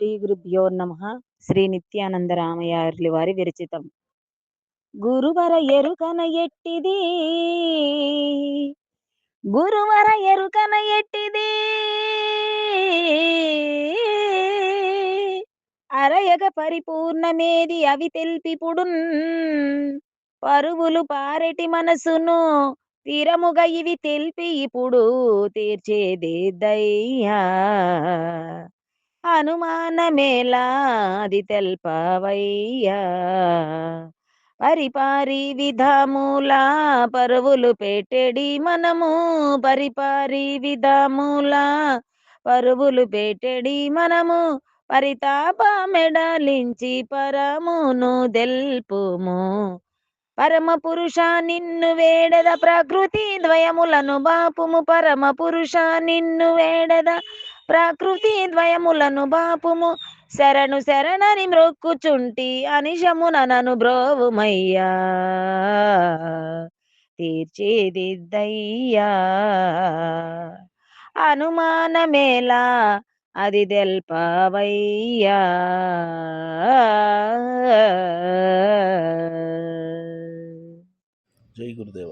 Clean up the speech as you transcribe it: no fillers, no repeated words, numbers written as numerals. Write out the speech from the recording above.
శ్రీ గురుభ్యో నమః. శ్రీ నిత్యానందరామయ్య వారి విరచితం. గురువర ఎరుకన ఎట్టిది, గురువర ఎరుకన ఎట్టిది, అరయగ పరిపూర్ణమేది అవి తెల్పిపుడున్, పరువులు పారెటి మనసును తీరముగ ఇవి తెల్పి ఇప్పుడు తీర్చేదేదయ్యా. అనుమానమేలా అది తెల్పవయ్యా. పరిపారి విధముల పరువులు పెట్టెడి మనము, పరిపారి విధముల పరువులు పెట్టెడి మనము, పరితాపమెడలించి పరమును దెల్పుము. పరమ పురుష నిన్ను వేడద ప్రకృతి ద్వయములను బాపుము, పరమ పురుష నిన్ను వేడద ప్రకృతి ద్వయములను బాపుము. శరణు శరణని మ్రొక్కుచుంటి అనిశమున నను బ్రోవుమయ్యా, తీర్చేదిద్దయ్యా. అనుమానమేలా అది తెల్పవయ్యా. జై గురుదేవ.